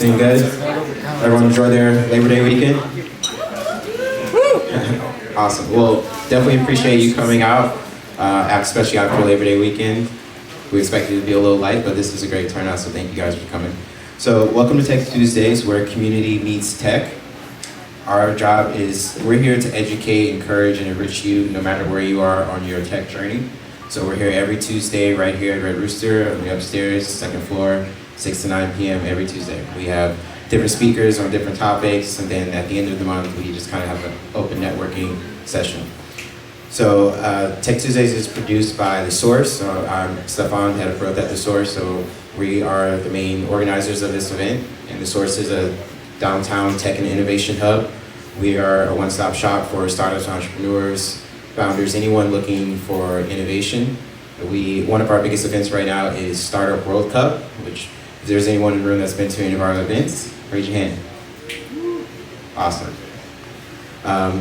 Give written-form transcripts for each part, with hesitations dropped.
Doing good? Everyone enjoy their Labor Day weekend? Awesome. Well, definitely appreciate you coming out, especially after Labor Day weekend. We expected it to be a little light, but this is a great turnout, so thank you guys for coming. So welcome to Tech Tuesdays, where community meets tech. Our job is, we're here to educate, encourage, and enrich you no matter where you are on your tech journey. So we're here every Tuesday right here at Red Rooster, on the upstairs, second floor, 6 to 9 p.m. every Tuesday. We have different speakers on different topics, and then at the end of the month, we just kind of have an open networking session. So Tech Tuesdays is produced by The Source. So I'm Stefan, head of growth at The Source. So we are the main organizers of this event, and The Source is a downtown tech and innovation hub. We are a one-stop shop for startups, entrepreneurs, founders, anyone looking for innovation. One of our biggest events right now is Startup World Cup, which if there's anyone in the room that's been to any of our events, raise your hand. Awesome.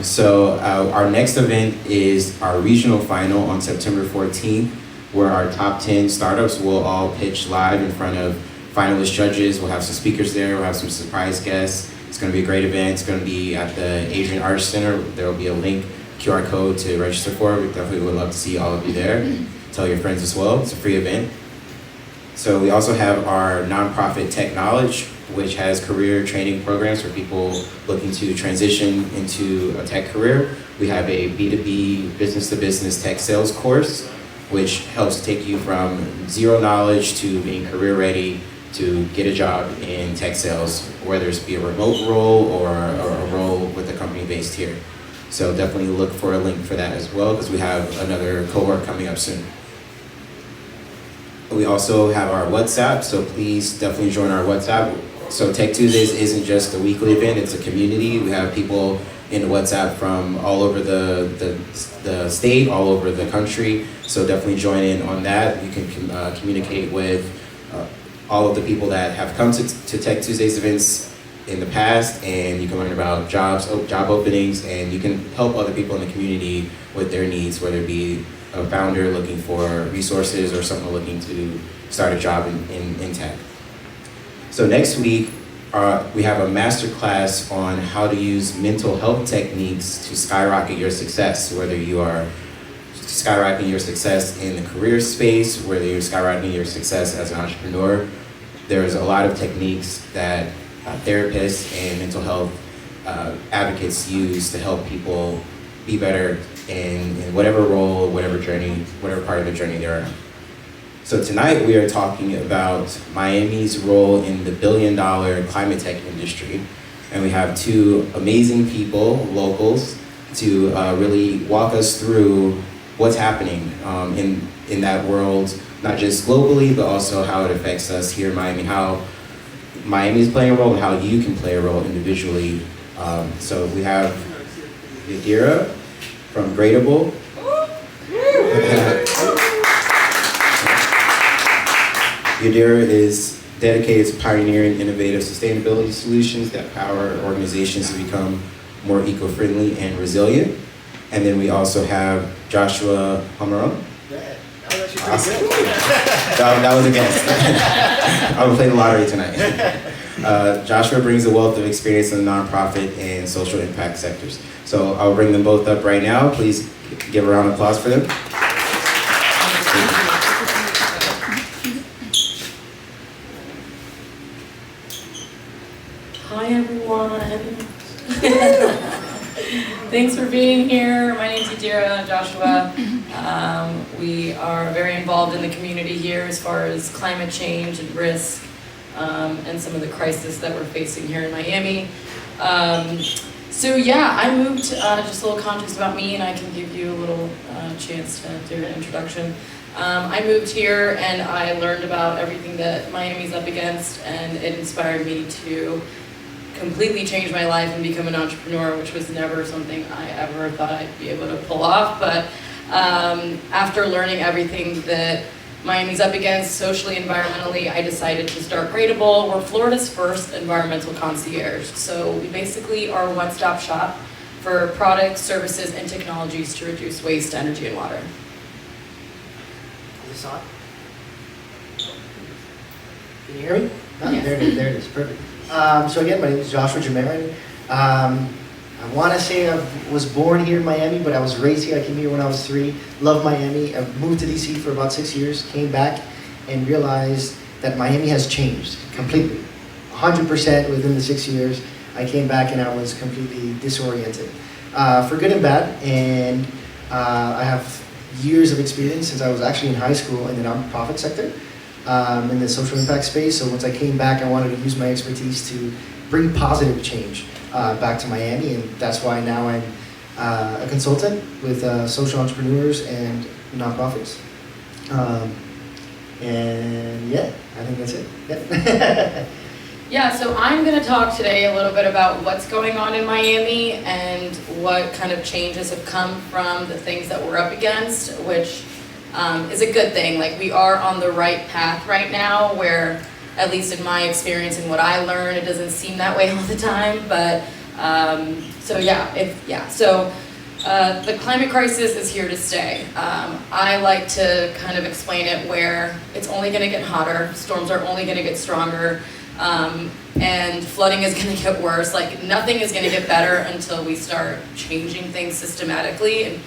So our next event is our regional final on September 14th, where our top 10 startups will all pitch live in front of finalist judges. We'll have some speakers there, we'll have some surprise guests. It's gonna be a great event. It's gonna be at the Adrian Arts Center. There will be a link, QR code to register for. We definitely would love to see all of you there. Tell your friends as well. It's a free event. So we also have our nonprofit Tech Knowledge, which has career training programs for people looking to transition into a tech career. We have a B2B, business-to-business tech sales course, which helps take you from zero knowledge to being career ready to get a job in tech sales, whether it's be a remote role or a role with a company based here. So definitely look for a link for that as well, because we have another cohort coming up soon. We also have our WhatsApp, so please definitely join our WhatsApp. So Tech Tuesdays isn't just a weekly event, it's a community. We have people in the WhatsApp from all over the state, all over the country. So definitely join in on that. You can communicate with all of the people that have come to Tech Tuesdays events in the past, and you can learn about job openings, and you can help other people in the community with their needs, whether it be a founder looking for resources or someone looking to start a job in tech. So next week, we have a master class on how to use mental health techniques to skyrocket your success, whether you are skyrocketing your success in the career space, whether you're skyrocketing your success as an entrepreneur. There's a lot of techniques that therapists and mental health advocates use to help people be better in whatever role, whatever journey, whatever part of the journey they're on. So tonight we are talking about Miami's role in the billion-dollar climate tech industry. And we have two amazing people, locals, to really walk us through what's happening in that world, not just globally, but also how it affects us here in Miami, how Miami is playing a role and how you can play a role individually. So we have Yadira from Gradable. Yadira is dedicated to pioneering innovative sustainability solutions that power organizations to become more eco-friendly and resilient. And then we also have Joshua Jomarron. Awesome. That was a guess. I'm gonna play the lottery tonight. Joshua brings a wealth of experience in the nonprofit and social impact sectors. So I'll bring them both up right now. Please give a round of applause for them. Hi everyone. Thanks for being here. My name's Yadira, Joshua. We are very involved in the community here as far as climate change and risk and some of the crisis that we're facing here in Miami. So yeah, I moved, just a little context about me, and I can give you a little chance to do an introduction. I moved here and I learned about everything that Miami's up against, and it inspired me to completely change my life and become an entrepreneur, which was never something I ever thought I'd be able to pull off. But after learning everything that Miami's up against socially, environmentally, I decided to start Gradable. We're Florida's first environmental concierge. So we basically are a one-stop shop for products, services, and technologies to reduce waste, energy, and water. Is this on? Can you hear me? Oh, Yes. there it is, perfect. So again, my name is Joshua Jomarron. I want to say I was born here in Miami, but I was raised here. I came here when I was 3. Love Miami. I moved to DC for about 6 years, came back, and realized that Miami has changed completely. 100% within the 6 years. I came back and I was completely disoriented. For good and bad, and I have years of experience since I was actually in high school in the nonprofit sector, in the social impact space. So once I came back, I wanted to use my expertise to bring positive change back to Miami, and that's why now I'm a consultant with social entrepreneurs and nonprofits. And yeah, I think that's it. Yeah. Yeah, so I'm going to talk today a little bit about what's going on in Miami and what kind of changes have come from the things that we're up against, which is a good thing. Like, we are on the right path right now, where, at least in my experience and what I learned, it doesn't seem that way all the time. But the climate crisis is here to stay. I like to kind of explain it where it's only going to get hotter, storms are only going to get stronger. And flooding is going to get worse. Like, nothing is going to get better until we start changing things systematically and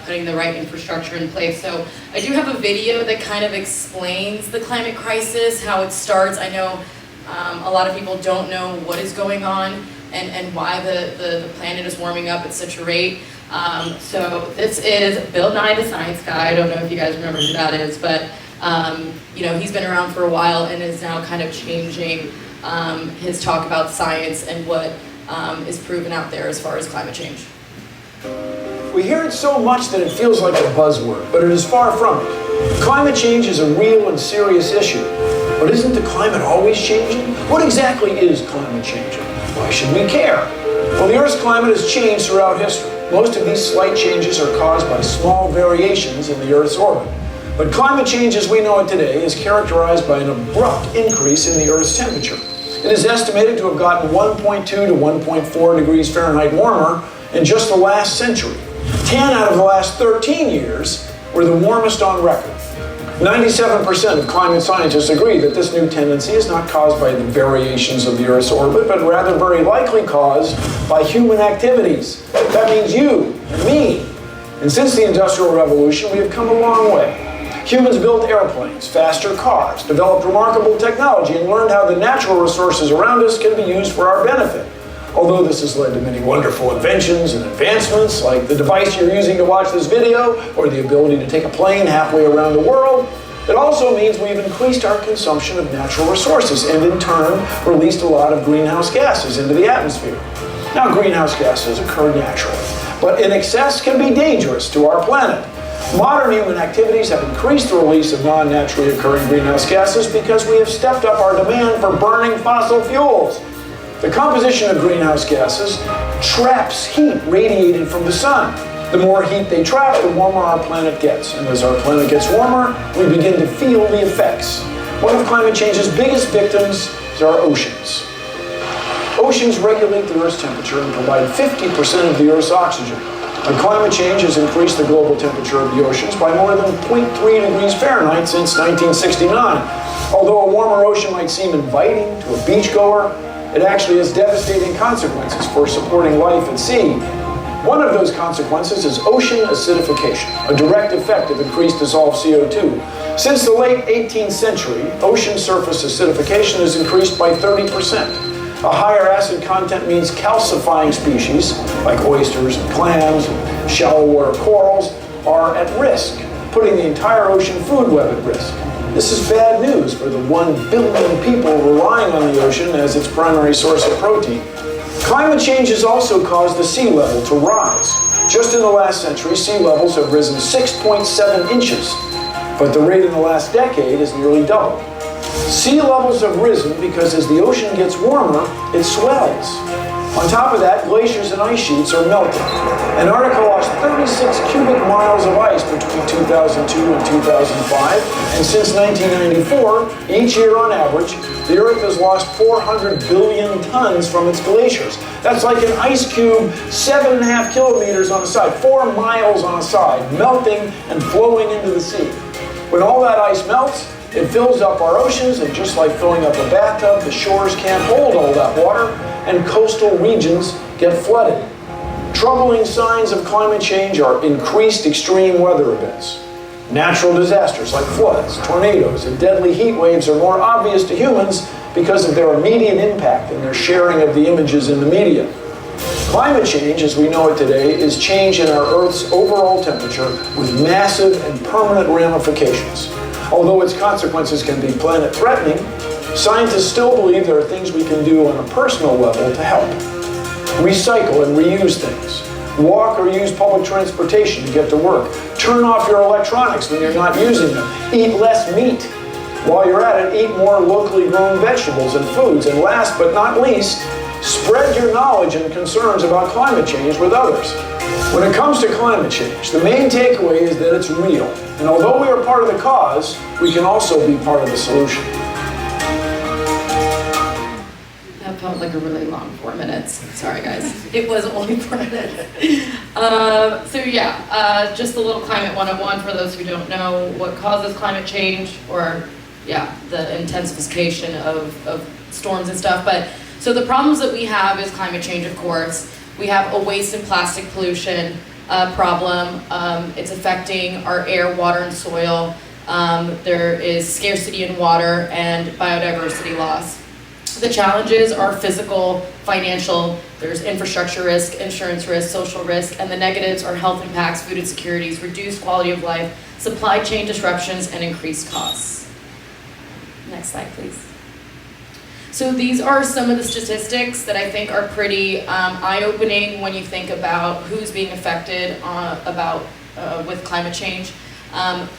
putting the right infrastructure in place. So I do have a video that kind of explains the climate crisis, how it starts. I know a lot of people don't know what is going on and why the planet is warming up at such a rate. So this is Bill Nye the Science Guy. I don't know if you guys remember who that is, but he's been around for a while and is now kind of changing his talk about science and what is proven out there as far as climate change. We hear it so much that it feels like a buzzword, but it is far from it. Climate change is a real and serious issue. But isn't the climate always changing? What exactly is climate changing? Why should we care? Well, the Earth's climate has changed throughout history. Most of these slight changes are caused by small variations in the Earth's orbit. But climate change as we know it today is characterized by an abrupt increase in the Earth's temperature. It is estimated to have gotten 1.2 to 1.4 degrees Fahrenheit warmer in just the last century. 10 out of the last 13 years were the warmest on record. 97% of climate scientists agree that this new tendency is not caused by the variations of the Earth's orbit, but rather very likely caused by human activities. That means you and me. And since the Industrial Revolution, we have come a long way. Humans built airplanes, faster cars, developed remarkable technology, and learned how the natural resources around us can be used for our benefit. Although this has led to many wonderful inventions and advancements, like the device you're using to watch this video, or the ability to take a plane halfway around the world, it also means we've increased our consumption of natural resources and in turn released a lot of greenhouse gases into the atmosphere. Now, greenhouse gases occur naturally, but in excess can be dangerous to our planet. Modern human activities have increased the release of non-naturally occurring greenhouse gases because we have stepped up our demand for burning fossil fuels. The composition of greenhouse gases traps heat radiated from the sun. The more heat they trap, the warmer our planet gets. And as our planet gets warmer, we begin to feel the effects. One of climate change's biggest victims is our oceans. Oceans regulate the Earth's temperature and provide 50% of the Earth's oxygen. And climate change has increased the global temperature of the oceans by more than 0.3 degrees Fahrenheit since 1969. Although a warmer ocean might seem inviting to a beachgoer, it actually has devastating consequences for supporting life at sea. One of those consequences is ocean acidification, a direct effect of increased dissolved CO2. Since the late 18th century, ocean surface acidification has increased by 30%. A higher acid content means calcifying species, like oysters and clams and shallow water corals, are at risk, putting the entire ocean food web at risk. This is bad news for the 1 billion people relying on the ocean as its primary source of protein. Climate change has also caused the sea level to rise. Just in the last century, sea levels have risen 6.7 inches, but the rate in the last decade is nearly double. Sea levels have risen because as the ocean gets warmer, it swells. On top of that, glaciers and ice sheets are melting. Antarctica lost 36 cubic miles of ice between 2002 and 2005, and since 1994, each year on average, the Earth has lost 400 billion tons from its glaciers. That's like an ice cube 7.5 kilometers on a side, 4 miles on a side, melting and flowing into the sea. When all that ice melts, It fills up our oceans, and just like filling up a bathtub, the shores can't hold all that water, and coastal regions get flooded. Troubling signs of climate change are increased extreme weather events. Natural disasters like floods, tornadoes, and deadly heat waves are more obvious to humans because of their immediate impact and their sharing of the images in the media. Climate change, as we know it today, is change in our Earth's overall temperature with massive and permanent ramifications. Although its consequences can be planet-threatening, scientists still believe there are things we can do on a personal level to help. Recycle and reuse things. Walk or use public transportation to get to work. Turn off your electronics when you're not using them. Eat less meat. While you're at it, eat more locally grown vegetables and foods. And last but not least, spread your knowledge and concerns about climate change with others. When it comes to climate change, the main takeaway is that it's real. And although we are part of the cause, we can also be part of the solution. That felt like a really long 4 minutes. Sorry, guys. It was only 4 minutes. Just a little climate 101 for those who don't know what causes climate change, or the intensification of storms and stuff. So the problems that we have is climate change, of course. We have a waste and plastic pollution problem. It's affecting our air, water, and soil. There is scarcity in water and biodiversity loss. The challenges are physical, financial, there's infrastructure risk, insurance risk, social risk, and the negatives are health impacts, food insecurities, reduced quality of life, supply chain disruptions, and increased costs. Next slide, please. So these are some of the statistics that I think are pretty eye-opening when you think about who's being affected with climate change.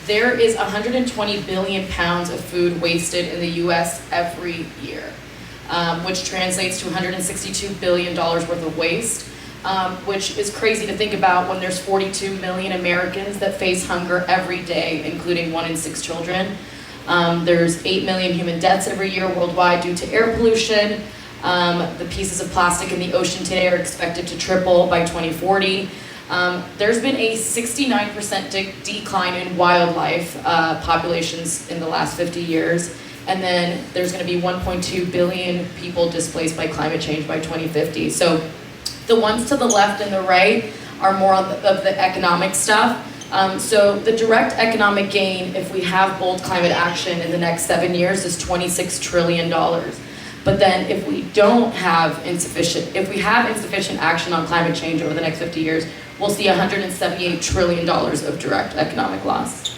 There is 120 billion pounds of food wasted in the US every year, which translates to $162 billion worth of waste, which is crazy to think about when there's 42 million Americans that face hunger every day, including 1 in 6 children. There's 8 million human deaths every year worldwide due to air pollution. The pieces of plastic in the ocean today are expected to triple by 2040. There's been a 69% decline in wildlife populations in the last 50 years. And then there's going to be 1.2 billion people displaced by climate change by 2050. So the ones to the left and the right are more of the economic stuff. So the direct economic gain, if we have bold climate action in the next 7 years, is $26 trillion. But then if we have insufficient action on climate change over the next 50 years, we'll see $178 trillion of direct economic loss.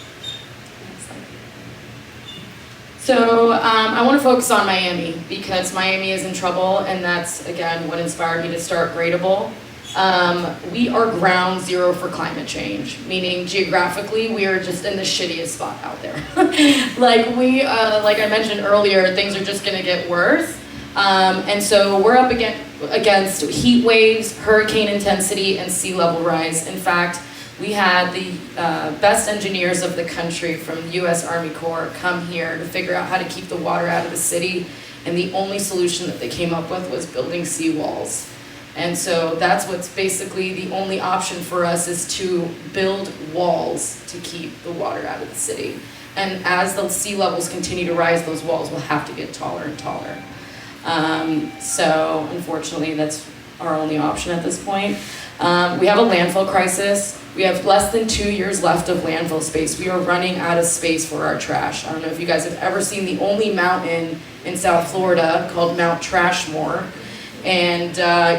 So I want to focus on Miami because Miami is in trouble, and that's, again, what inspired me to start Gradable. We are ground zero for climate change, meaning geographically we are just in the shittiest spot out there. like I mentioned earlier, things are just going to get worse. And so we're up against heat waves, hurricane intensity, and sea level rise. In fact, we had the best engineers of the country from the U.S. Army Corps come here to figure out how to keep the water out of the city, and the only solution that they came up with was building seawalls. And so that's what's basically the only option for us, is to build walls to keep the water out of the city. And as the sea levels continue to rise, those walls will have to get taller and taller. So unfortunately, that's our only option at this point. We have a landfill crisis. We have less than 2 years left of landfill space. We are running out of space for our trash. I don't know if you guys have ever seen the only mountain in South Florida called Mount Trashmore. And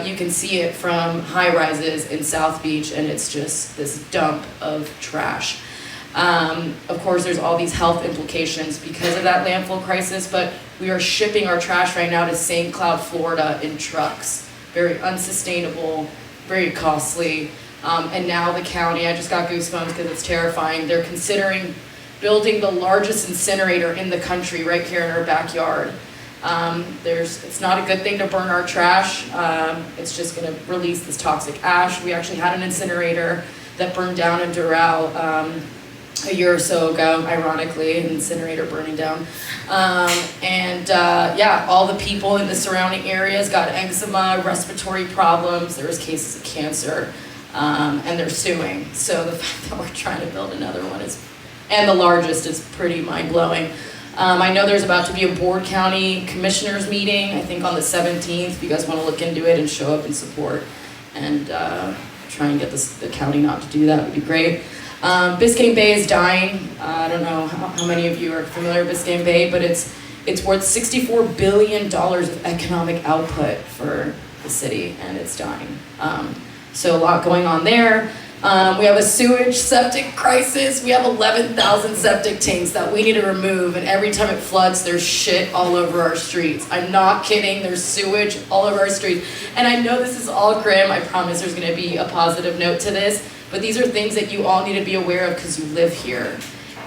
you can see it from high rises in South Beach, and it's just this dump of trash. Of course, there's all these health implications because of that landfill crisis, but we are shipping our trash right now to St. Cloud, Florida in trucks. Very unsustainable, very costly. And now the county, I just got goosebumps because it's terrifying, they're considering building the largest incinerator in the country right here in our backyard. It's not a good thing to burn our trash. It's just going to release this toxic ash. We actually had an incinerator that burned down in Doral a year or so ago, ironically, an incinerator burning down. All the people in the surrounding areas got eczema, respiratory problems, there was cases of cancer, and they're suing. So the fact that we're trying to build another one and the largest, is pretty mind-blowing. I know there's about to be a Board County Commissioners meeting, I think on the 17th, if you guys want to look into it and show up and support and try and get the county not to do that would be great. Biscayne Bay is dying. I don't know how many of you are familiar with Biscayne Bay, but it's worth $64 billion of economic output for the city, and it's dying. So a lot going on there. We have a sewage septic crisis. We have 11,000 septic tanks that we need to remove, and every time it floods, there's shit all over our streets. I'm not kidding, there's sewage all over our streets. And I know this is all grim, I promise there's gonna be a positive note to this, but these are things that you all need to be aware of because you live here.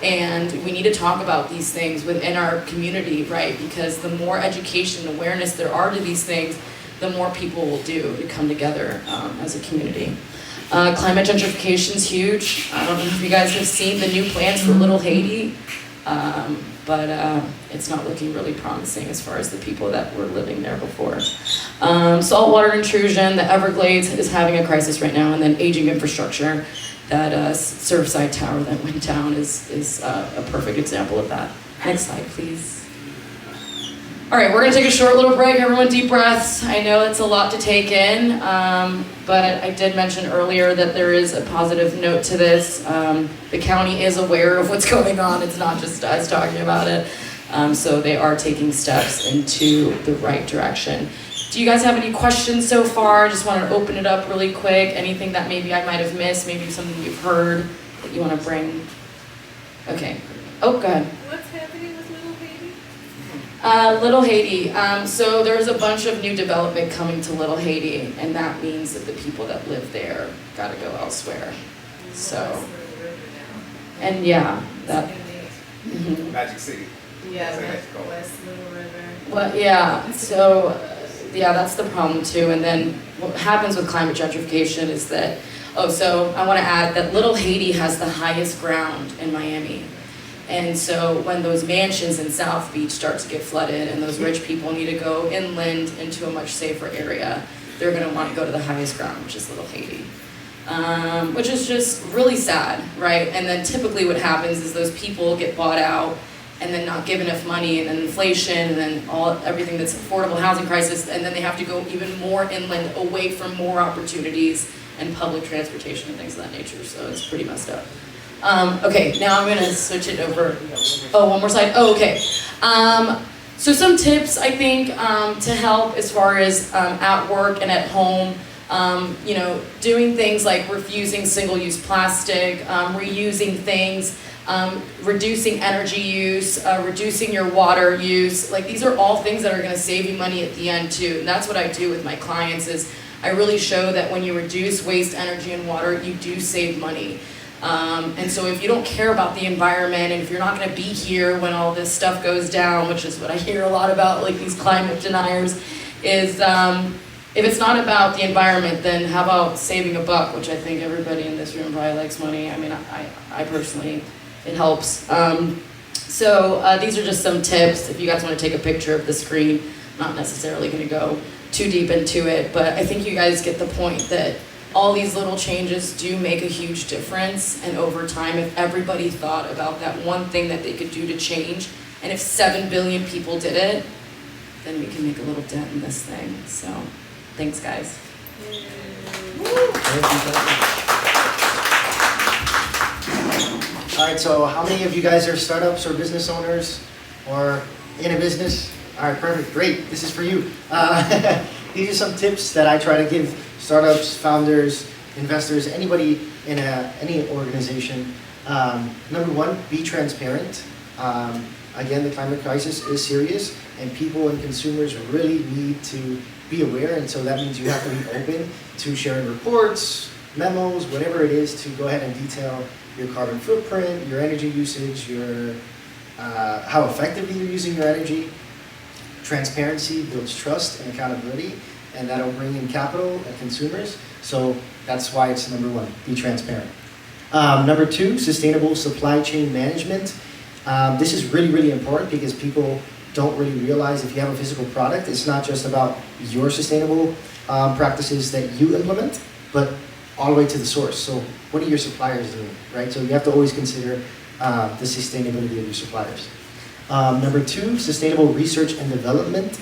And we need to talk about these things within our community, right? Because the more education and awareness there are to these things, the more people will do to come together as a community. Climate gentrification is huge. I don't know if you guys have seen the new plans for Little Haiti, but it's not looking really promising as far as the people that were living there before. Saltwater intrusion, the Everglades is having a crisis right now, and then aging infrastructure. That Surfside Tower that went down is a perfect example of that. Next slide, please. All right, we're gonna take a short little break. Everyone deep breaths. I know it's a lot to take in, but I did mention earlier that there is a positive note to this. The county is aware of what's going on. It's not just us talking about it. So they are taking steps into the right direction. Do you guys have any questions so far? Just want to open it up really quick. Anything that maybe I might have missed, maybe something you've heard that you want to bring? Okay. Oh, go ahead. What's happening with Little Haiti? Little Haiti. So there's a bunch of new development coming to Little Haiti, and that means that the people that live there got to go elsewhere. So, and yeah, that. Mm-hmm. Magic City. Yeah, West Little River. Well, yeah. So. Yeah, that's the problem too. And then what happens with climate gentrification is that, so I want to add that Little Haiti has the highest ground in Miami. And so when those mansions in South Beach start to get flooded and those rich people need to go inland into a much safer area, they're going to want to go to the highest ground, which is Little Haiti. Which is just really sad, right? And then typically what happens is those people get bought out and then not give enough money, and then inflation, and then everything that's affordable housing crisis, and then they have to go even more inland, away from more opportunities and public transportation and things of that nature. So it's pretty messed up. Okay, now I'm gonna switch it over. Oh, one more slide. Oh, okay. So some tips I think to help as far as at work and at home. Doing things like refusing single-use plastic, reusing things. Reducing energy use, reducing your water use. Like, these are all things that are gonna save you money at the end too. And that's what I do with my clients is I really show that when you reduce waste, energy, and water, you do save money. And so if you don't care about the environment, and if you're not gonna be here when all this stuff goes down, which is what I hear a lot about, like these climate deniers, is if it's not about the environment, then how about saving a buck, which I think everybody in this room probably likes money. I mean, I personally, it helps. These are just some tips. If you guys want to take a picture of the screen, not necessarily going to go too deep into it, but I think you guys get the point that all these little changes do make a huge difference. And over time, if everybody thought about that one thing that they could do to change, and if 7 billion people did it, then we can make a little dent in this thing. So, thanks, guys. All right, so how many of you guys are startups or business owners or in a business? All right, perfect, great, this is for you. These are some tips that I try to give startups, founders, investors, anybody in any organization. Number one, be transparent. Again, the climate crisis is serious, and people and consumers really need to be aware, and so that means you have to be open to sharing reports, memos, whatever it is, to go ahead and detail your carbon footprint, your energy usage, your how effectively you're using your energy. Transparency builds trust and accountability, and that'll bring in capital and consumers. So that's why it's number one, be transparent. Number two, sustainable supply chain management. This is really, really important because people don't really realize if you have a physical product, it's not just about your sustainable practices that you implement, but all the way to the source. So what are your suppliers doing, right? So you have to always consider the sustainability of your suppliers. Number 2, sustainable research and development.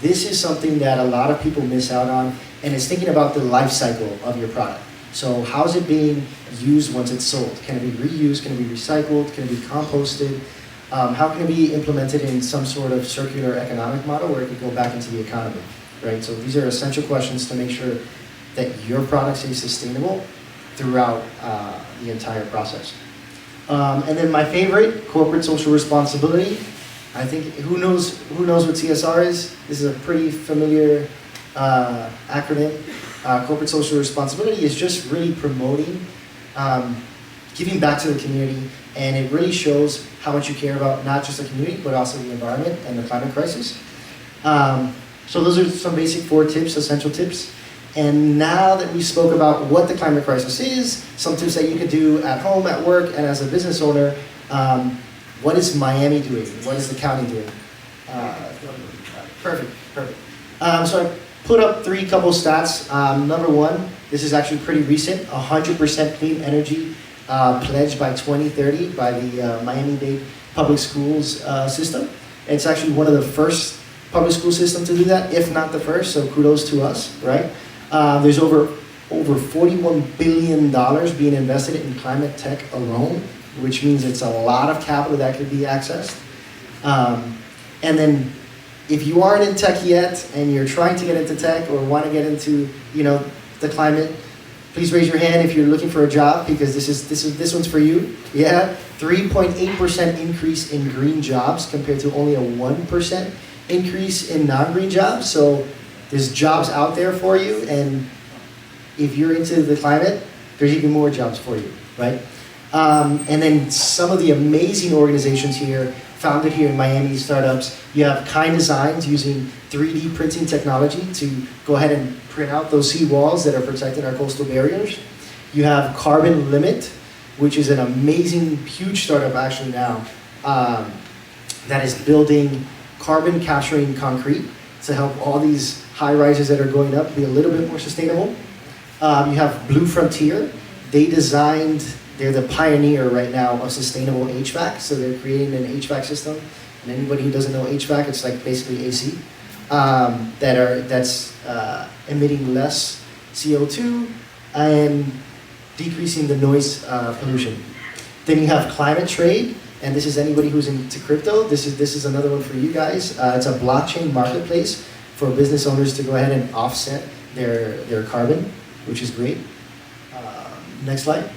This is something that a lot of people miss out on, and it's thinking about the life cycle of your product. So how's it being used once it's sold? Can it be reused? Can it be recycled? Can it be composted? How can it be implemented in some sort of circular economic model where it could go back into the economy, right? So these are essential questions to make sure that your product stays sustainable throughout the entire process. And then my favorite, corporate social responsibility. I think who knows what CSR is? This is a pretty familiar acronym. Corporate social responsibility is just really promoting, giving back to the community, and it really shows how much you care about not just the community, but also the environment and the climate crisis. So those are some basic 4 tips, essential tips. And now that we spoke about what the climate crisis is, some tips that you can do at home, at work, and as a business owner, what is Miami doing? What is the county doing? Perfect. So I put up 3 couple stats. Number 1, this is actually pretty recent, 100% clean energy pledged by 2030 by the Miami-Dade public schools system. It's actually one of the first public school systems to do that, if not the first, so kudos to us, right? There's over $41 billion being invested in climate tech alone, which means it's a lot of capital that could be accessed. And then if you aren't in tech yet and you're trying to get into tech or want to get into, the climate, please raise your hand if you're looking for a job, because this one's for you. Yeah, 3.8% increase in green jobs compared to only a 1% increase in non-green jobs. So there's jobs out there for you, and if you're into the climate, there's even more jobs for you, right? And then some of the amazing organizations here, founded here in Miami, startups. You have Kind Designs using 3D printing technology to go ahead and print out those sea walls that are protecting our coastal barriers. You have Carbon Limit, which is an amazing, huge startup actually now, that is building carbon capturing concrete to help all these high rises that are going up be a little bit more sustainable. You have Blue Frontier. They're the pioneer right now of sustainable HVAC. So they're creating an HVAC system. And anybody who doesn't know HVAC, it's like basically AC, that's emitting less CO2 and decreasing the noise pollution. Then you have Climate Trade, and this is anybody who's into crypto. This is another one for you guys. It's a blockchain marketplace for business owners to go ahead and offset their carbon, which is great. Next slide.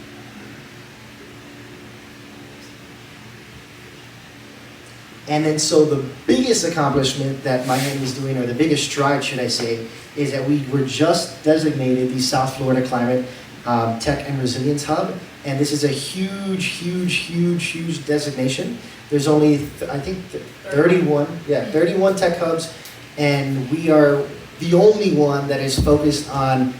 And then so the biggest accomplishment that Miami is doing, or the biggest stride, should I say, is that we were just designated the South Florida Climate Tech and Resilience Hub. And this is a huge designation. There's only, I think, 31 tech hubs. And we are the only one that is focused on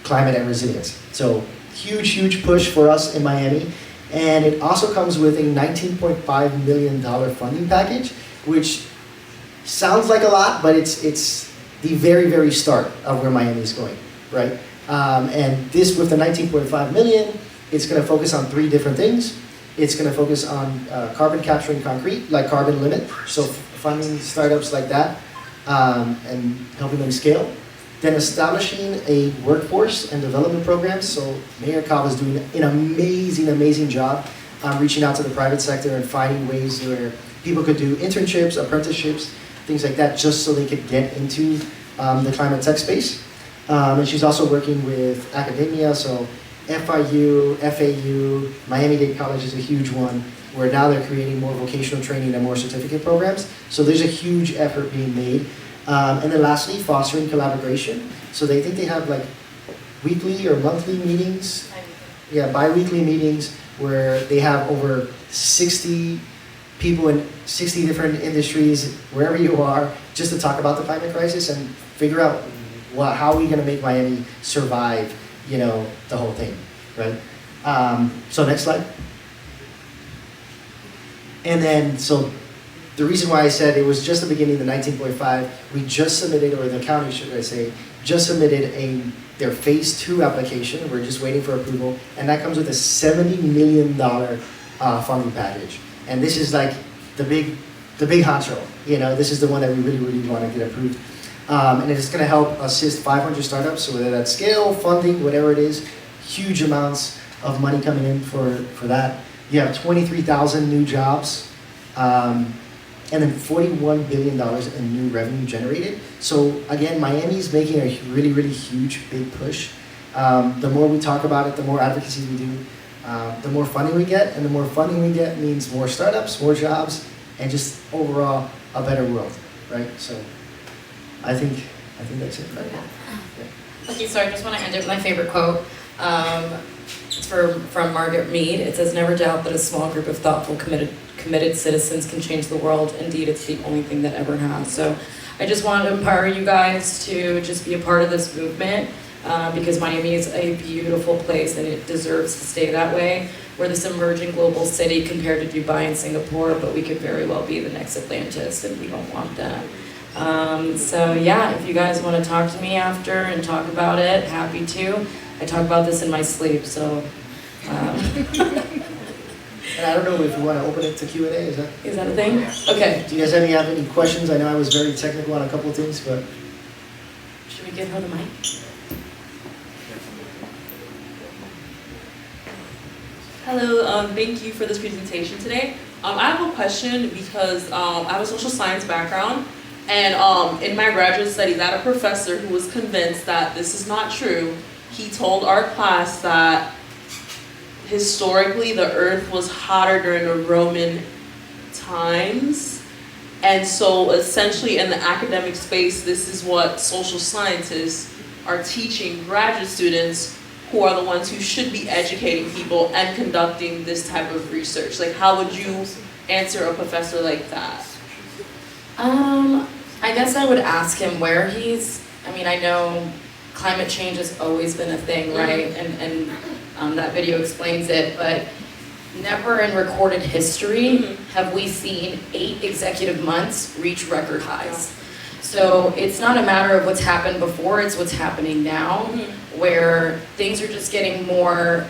climate and resilience. So huge push for us in Miami. And it also comes with a $19.5 million funding package, which sounds like a lot, but it's the very start of where Miami is going, right? And this, with the $19.5 million, it's going to focus on 3 different things. It's going to focus on carbon capturing concrete, like Carbon Limit, so funding startups like that and helping them scale. Then establishing a workforce and development program. So Mayor Cobb is doing an amazing job reaching out to the private sector and finding ways where people could do internships, apprenticeships, things like that, just so they could get into the climate tech space. And she's also working with academia, so FIU, FAU, Miami-Dade College is a huge one, where now they're creating more vocational training and more certificate programs. So there's a huge effort being made. And then lastly, fostering collaboration. So they think they have like weekly or monthly meetings. Bi-weekly meetings where they have over 60 people in 60 different industries, wherever you are, just to talk about the climate crisis and figure out how are we going to make Miami survive, the whole thing, right? So next slide. And then, so the reason why I said it was just the beginning of the 19.5, we just submitted, or the county, should I say, just submitted their phase 2 application. We're just waiting for approval, and that comes with a $70 million funding package. And this is like the big honcho. You know, this is the one that we really want to get approved. And it's going to help assist 500 startups, so whether that's scale, funding, whatever it is, huge amounts of money coming in for that. You have 23,000 new jobs, and then $41 billion in new revenue generated. So again, Miami's making a really huge, big push. The more we talk about it, the more advocacy we do, the more funding we get, and the more funding we get means more startups, more jobs, and just overall a better world, right? So I think that's it, right? Yeah. Okay, so I just want to end it with my favorite quote. It's from Margaret Mead. It says, "Never doubt that a small group of thoughtful, committed citizens can change the world. Indeed, it's the only thing that ever has." So I just want to empower you guys to just be a part of this movement, because Miami is a beautiful place and it deserves to stay that way. We're this emerging global city compared to Dubai and Singapore, but we could very well be the next Atlantis, and we don't want that. So yeah, if you guys want to talk to me after and talk about it, happy to. I talk about this in my sleep, so. And I don't know if you want to open it to Q&A, is that A thing? Okay. Do you guys have any questions? I know I was very technical on a couple of things, but. Should we give her the mic? Hello, thank you for this presentation today. I have a question because I have a social science background, and in my graduate studies I had a professor who was convinced that this is not true. He told our class that historically the earth was hotter during the Roman times, and so essentially in the academic space this is what social scientists are teaching graduate students, who are the ones who should be educating people and conducting this type of research. Like, how would you answer a professor like that? I guess I would ask him where I know climate change has always been a thing, right? And that video explains it, but never in recorded history have we seen 8 executive months reach record highs. So it's not a matter of what's happened before, it's what's happening now, where things are just getting more,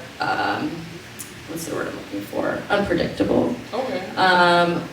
what's the word I'm looking for? Unpredictable. Okay.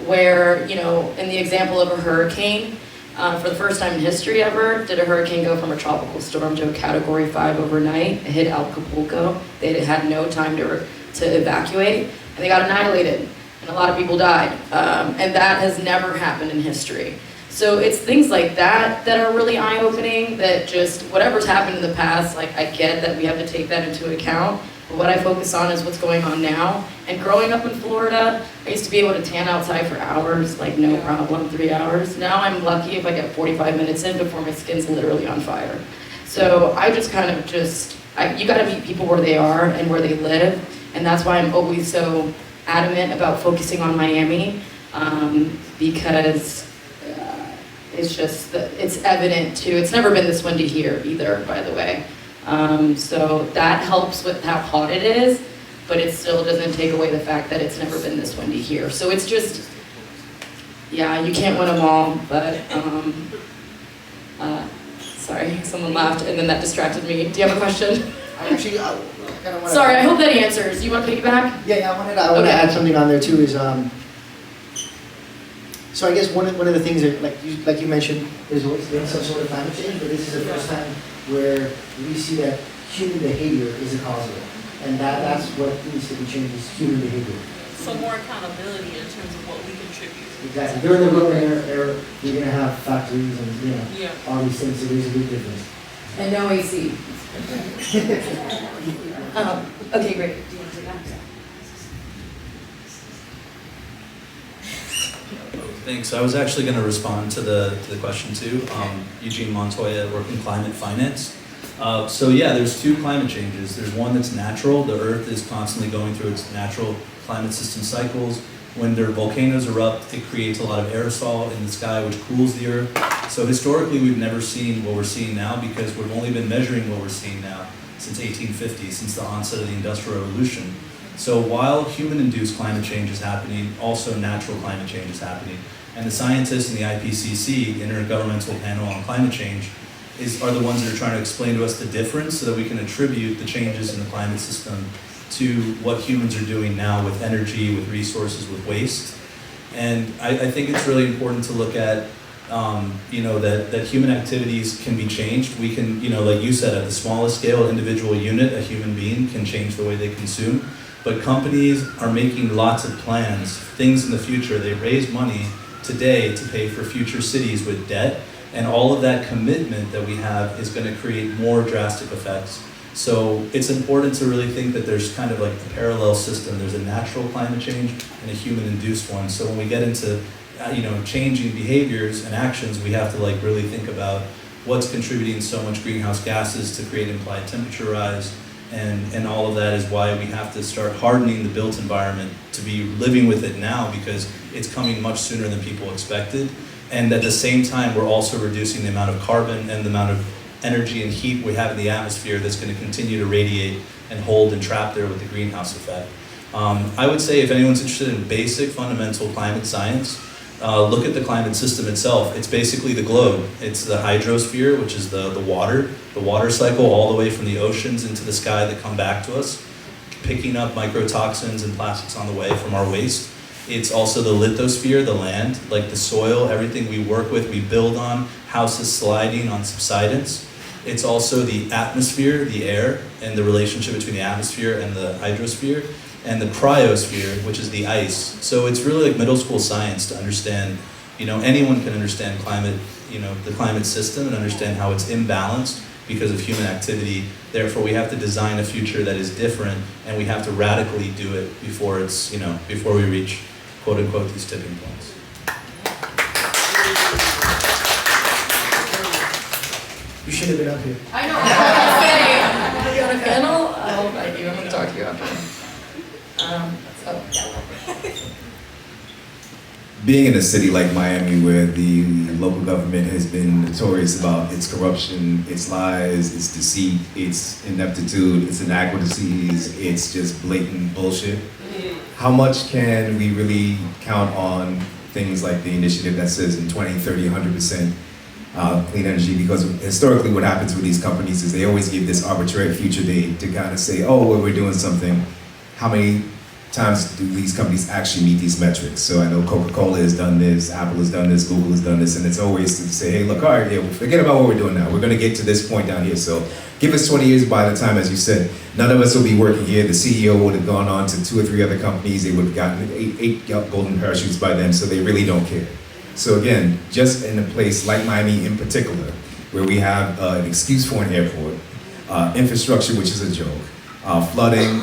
Where, in the example of a hurricane, for the first time in history ever, did a hurricane go from a tropical storm to a Category 5 overnight. It hit Acapulco. They had no time to evacuate, and they got annihilated, and a lot of people died. And that has never happened in history. So it's things like that that are really eye-opening, that just, whatever's happened in the past, like, I get that we have to take that into account, but what I focus on is what's going on now. And growing up in Florida, I used to be able to tan outside for hours, like no problem, 3 hours. Now I'm lucky if I get 45 minutes in before my skin's literally on fire. So I just kind of you gotta meet people where they are and where they live, and that's why I'm always so adamant about focusing on Miami, because it's evident too. It's never been this windy here either, by the way. So that helps with how hot it is, but it still doesn't take away the fact that it's never been this windy here. So it's just, yeah, you can't win them all, but, sorry, someone laughed and then that distracted me. Do you have a question? I actually, I kind of want to. Sorry, I hope that answers. You want to piggyback? Yeah, I want to add something on there too. Is so I guess one of the things that, like you mentioned, there's always been some sort of climate change, but this is the first time where we see that human behavior is a cause of it, and that's what needs to be changed, is human behavior. So more accountability in terms of what we contribute. Exactly. During the Roman era, you're gonna have factories and all these things. So there's a big difference. And no AC. Okay, great. Do you want to take that? Thanks. I was actually going to respond to the question too. Eugene Montoya, working climate finance. So yeah, there's 2 climate changes. There's one that's natural. The Earth is constantly going through its natural climate system cycles. When their volcanoes erupt, it creates a lot of aerosol in the sky, which cools the Earth. So historically, we've never seen what we're seeing now, because we've only been measuring what we're seeing now since 1850, since the onset of the Industrial Revolution. So while human-induced climate change is happening, also natural climate change is happening. And the scientists in the IPCC, Intergovernmental Panel on Climate Change, are the ones that are trying to explain to us the difference so that we can attribute the changes in the climate system to what humans are doing now with energy, with resources, with waste. And I think it's really important to look at, that human activities can be changed. We can, like you said, at the smallest scale, individual unit, a human being can change the way they consume. But companies are making lots of plans, things in the future. They raise money today to pay for future cities with debt. And all of that commitment that we have is going to create more drastic effects. So it's important to really think that there's kind of like a parallel system. There's a natural climate change and a human-induced one. So when we get into changing behaviors and actions, we have to like really think about what's contributing so much greenhouse gases to create implied temperature rise. And all of that is why we have to start hardening the built environment to be living with it now, because it's coming much sooner than people expected. And at the same time, we're also reducing the amount of carbon and the amount of energy and heat we have in the atmosphere that's going to continue to radiate and hold and trap there with the greenhouse effect. I would say if anyone's interested in basic fundamental climate science, look at the climate system itself. It's basically the globe. It's the hydrosphere, which is the water cycle all the way from the oceans into the sky that come back to us, picking up microtoxins and plastics on the way from our waste. It's also the lithosphere, the land, like the soil, everything we work with, we build on, houses sliding on subsidence. It's also the atmosphere, the air, and the relationship between the atmosphere and the hydrosphere, and the cryosphere, which is the ice. So it's really like middle school science to understand, anyone can understand climate, the climate system and understand how it's imbalanced because of human activity. Therefore, we have to design a future that is different, and we have to radically do it before it's, before we reach, quote unquote, these tipping points. You should have been up here. I know. I was gonna say, you on a panel? I'll invite you. I'm gonna talk to you after. Being in a city like Miami, where the local government has been notorious about its corruption, its lies, its deceit, its ineptitude, its inadequacies, it's just blatant bullshit. How much can we really count on things like the initiative that says in 20, 30, 100% clean energy? Because historically what happens with these companies is they always give this arbitrary future date to kind of say, oh, well, we're doing something. How many times do these companies actually meet these metrics? So I know Coca-Cola has done this, Apple has done this, Google has done this, and it's always to say, hey, look, all right, yeah, forget about what we're doing now. We're going to get to this point down here. So give us 20 years. By the time, as you said, none of us will be working here. The CEO would have gone on to 2 or 3 other companies. They would have gotten eight golden parachutes by then, so they really don't care. So again, just in a place like Miami in particular, where we have an excuse for an airport, infrastructure, which is a joke, flooding,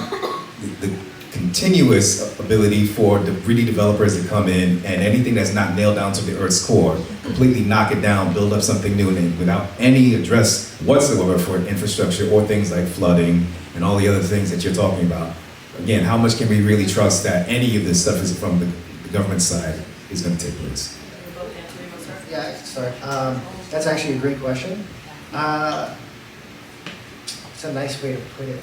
the continuous ability for the greedy developers to come in and anything that's not nailed down to the Earth's core, completely knock it down, build up something new, and without any address whatsoever for infrastructure or things like flooding and all the other things that you're talking about. Again, how much can we really trust that any of this stuff is from the government side is going to take place? Yeah, I can start. That's actually a great question. It's a nice way to put it.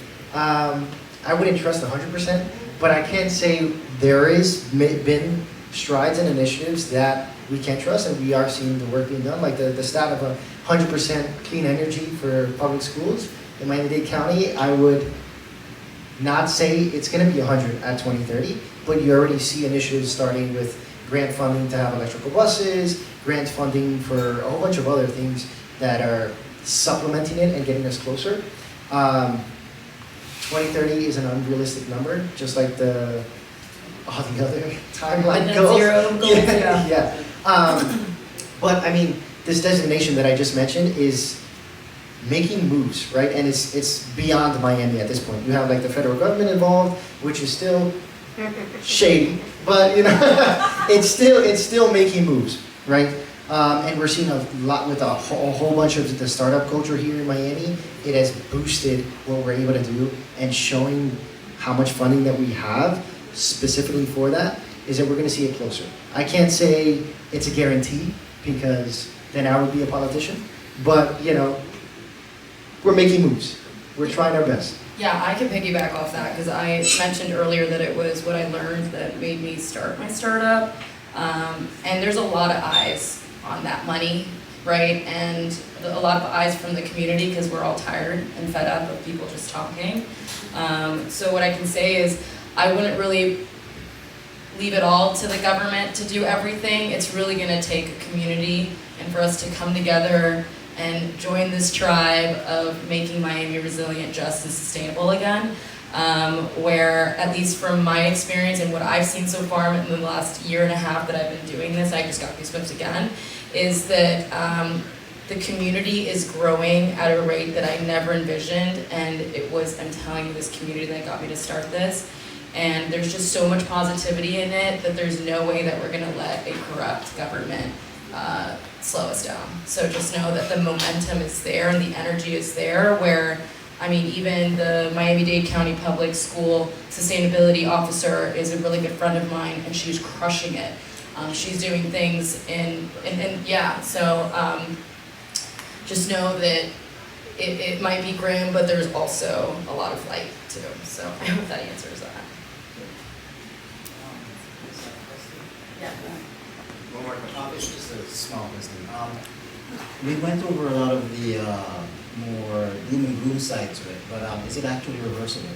I wouldn't trust 100%, but I can say there is been strides and initiatives that we can trust, and we are seeing the work being done, like the stat of 100% clean energy for public schools in Miami-Dade County. I would not say it's going to be 100 at 2030, but you already see initiatives starting with grant funding to have electrical buses, grant funding for a whole bunch of other things that are supplementing it and getting us closer. 2030 is an unrealistic number, just like all the other timeline Net goals. zero goals, yeah. Yeah. But I mean, this designation that I just mentioned is making moves, right? And it's beyond Miami at this point. You have like the federal government involved, which is still shady, but it's still making moves, right? And we're seeing a lot with a whole bunch of the startup culture here in Miami. It has boosted what we're able to do, and showing how much funding that we have specifically for that is that we're going to see it closer. I can't say it's a guarantee because then I would be a politician, but we're making moves. We're trying our best. Yeah, I can piggyback off that because I mentioned earlier that it was what I learned that made me start my startup. And there's a lot of eyes on that money, right? And a lot of eyes from the community because we're all tired and fed up of people just talking. So what I can say is I wouldn't really leave it all to the government to do everything. It's really gonna take a community and for us to come together and join this tribe of making Miami resilient, just, and sustainable again. Where, at least from my experience and what I've seen so far in the last year and a half that I've been doing this, I just got goosebumps again, is that the community is growing at a rate that I never envisioned, and it was, I'm telling you, this community that got me to start this. And there's just so much positivity in it that there's no way that we're gonna let a corrupt government slow us down. So just know that the momentum is there and the energy is there, where, I mean, even the Miami-Dade County Public School Sustainability Officer is a really good friend of mine, and she's crushing it. She's doing things so just know that it might be grim, but there's also a lot of light too. So I hope that answers that. Yeah. One more question. It's just a small question. We went over a lot of the more doom and gloom side to it, but is it actually reversible?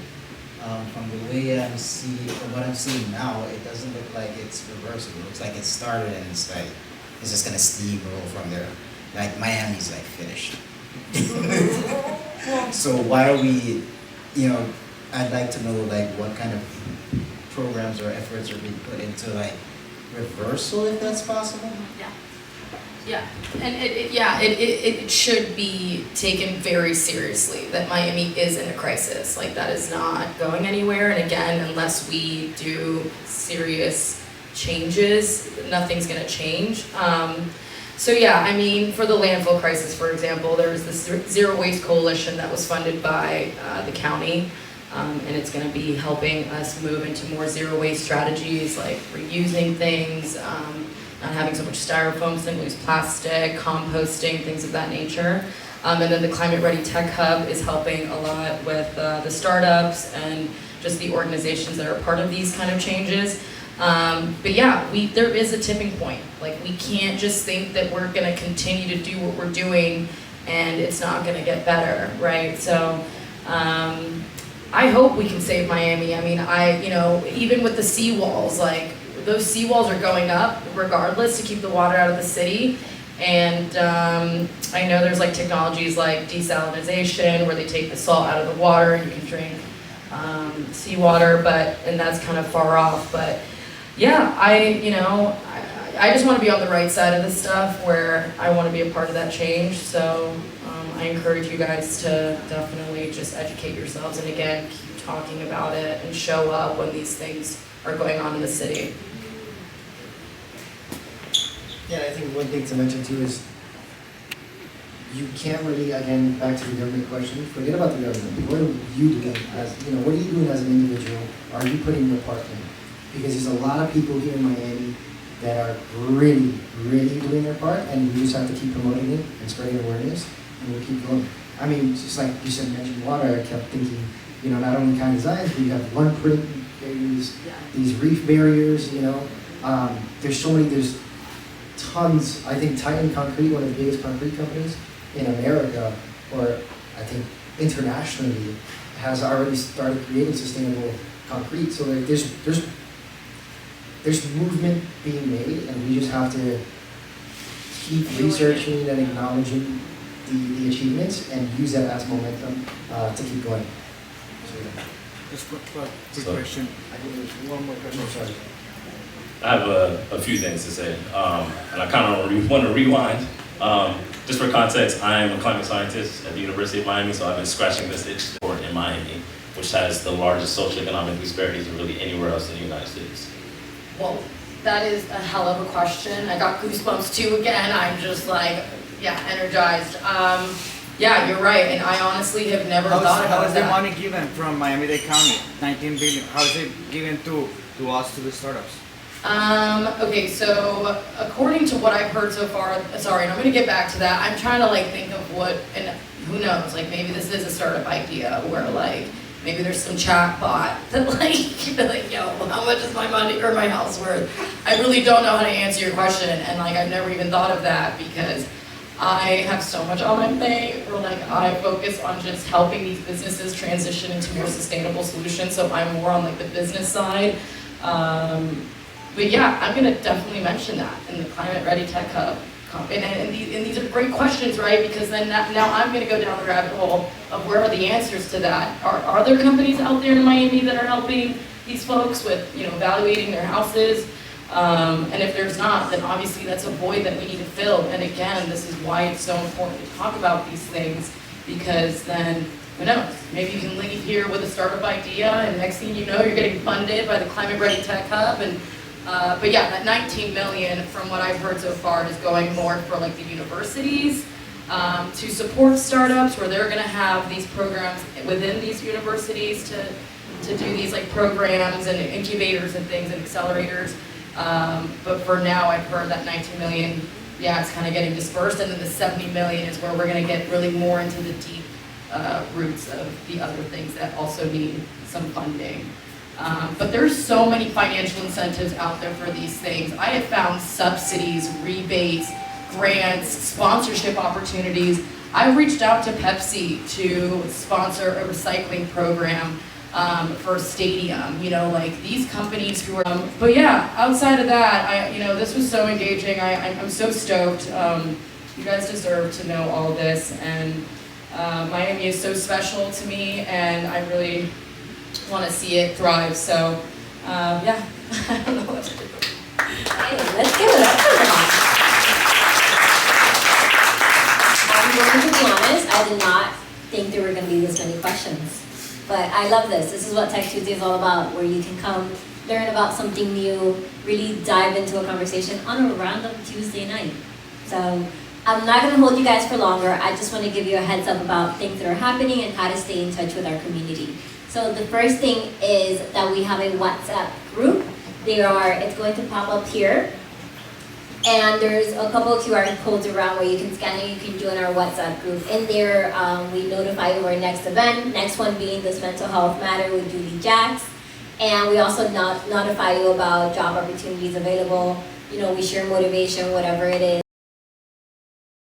From the way from what I'm seeing now, it doesn't look like it's reversible. It looks like it started and it's just gonna steamroll from there. Like Miami's like finished. So why are we, I'd like to know like what kind of programs or efforts are being put into like reversal, if that's possible. Yeah, and it should be taken very seriously that Miami is in a crisis. Like, that is not going anywhere, and again, unless we do serious changes, nothing's gonna change. So yeah, I mean, for the landfill crisis, for example, there was this Zero Waste Coalition that was funded by the county, and it's gonna be helping us move into more zero waste strategies, like reusing things, not having so much styrofoam, single-use plastic, composting, things of that nature. And then the Climate Ready Tech Hub is helping a lot with the startups and just the organizations that are part of these kind of changes. But yeah, there is a tipping point. Like, we can't just think that we're gonna continue to do what we're doing and it's not gonna get better, right? So I hope we can save Miami. I mean, even with the seawalls, like, those seawalls are going up regardless to keep the water out of the city. And I know there's like technologies like desalinization where they take the salt out of the water and you can drink seawater, and that's kind of far off. But yeah, I just want to be on the right side of this stuff, where I want to be a part of that change. So I encourage you guys to definitely just educate yourselves, and again, keep talking about it and show up when these things are going on in the city. Yeah, I think one thing to mention too is you can't really, again, back to the government question, forget about the government. What are you doing what are you doing as an individual? Are you putting your part in? Because there's a lot of people here in Miami that are really, really doing their part, and we just have to keep promoting it and spreading awareness, and we'll keep going. I mean, just like you said, mentioned water, I kept thinking, not only kind designs, but you have one print, these reef barriers, there's tons. I think Titan Concrete, one of the biggest concrete companies in America, or I think internationally, has already started creating sustainable concrete. So like there's movement being made, and we just have to keep researching and acknowledging the achievements and use that as momentum to keep going. So, yeah. Just quick question. I think there's one more question. I'm sorry. I have a few things to say, and I kind of want to rewind. Just for context, I am a climate scientist at the University of Miami, so I've been scratching this itch for in Miami, which has the largest socioeconomic disparities of really anywhere else in the United States. Well, that is a hell of a question. I got goosebumps too again. I'm just like, energized. Yeah, you're right, and I honestly have never thought about that. How is the money given from Miami-Dade County, 19 billion? How is it given to us, to the startups? Okay, so according to what I've heard so far, sorry, and I'm gonna get back to that. I'm trying to think of what, and who knows, maybe this is a startup idea where maybe there's some chat bot that yo, how much is my money or my house worth? I really don't know how to answer your question, and I've never even thought of that because I have so much on my plate where I focus on just helping these businesses transition into more sustainable solutions. So I'm more on the business side. But yeah, I'm gonna definitely mention that in the Climate Ready Tech Hub. And these are great questions, right? Because then now I'm gonna go down the rabbit hole of where are the answers to that. Are there companies out there in Miami that are helping these folks with, evaluating their houses? And if there's not, then obviously that's a void that we need to fill. And again, this is why it's so important to talk about these things, because then, who knows, maybe you can leave here with a startup idea, and next thing you know, you're getting funded by the Climate Ready Tech Hub. And but yeah, that 19 million, from what I've heard so far, is going more for like the universities to support startups, where they're going to have these programs within these universities to do these like programs and incubators and things and accelerators. But for now, I've heard that 19 million, yeah, it's kind of getting dispersed, and then the 70 million is where we're going to get really more into the deep roots of the other things that also need some funding. But there's so many financial incentives out there for these things. I have found subsidies, rebates, grants, sponsorship opportunities. I've reached out to Pepsi to sponsor a recycling program for a stadium, like these companies who are, but yeah, outside of that, this was so engaging. I'm so stoked. You guys deserve to know all this, and Miami is so special to me, and I really want to see it thrive. So, yeah, I don't know what to do. Hey, let's give it up for them. I'm going to be honest, I did not think there were going to be this many questions. But I love this. This is what Tech Tuesday is all about, where you can come learn about something new, really dive into a conversation on a random Tuesday night. So I'm not going to hold you guys for longer. I just want to give you a heads up about things that are happening and how to stay in touch with our community. So the first thing is that we have a WhatsApp group. It's going to pop up here. And there's a couple of QR codes around where you can scan and you can join our WhatsApp group. In there, we notify you of our next event, next one being this Mental Health Matter with Julie Jacks. And we also notify you about job opportunities available. We share motivation, whatever it is.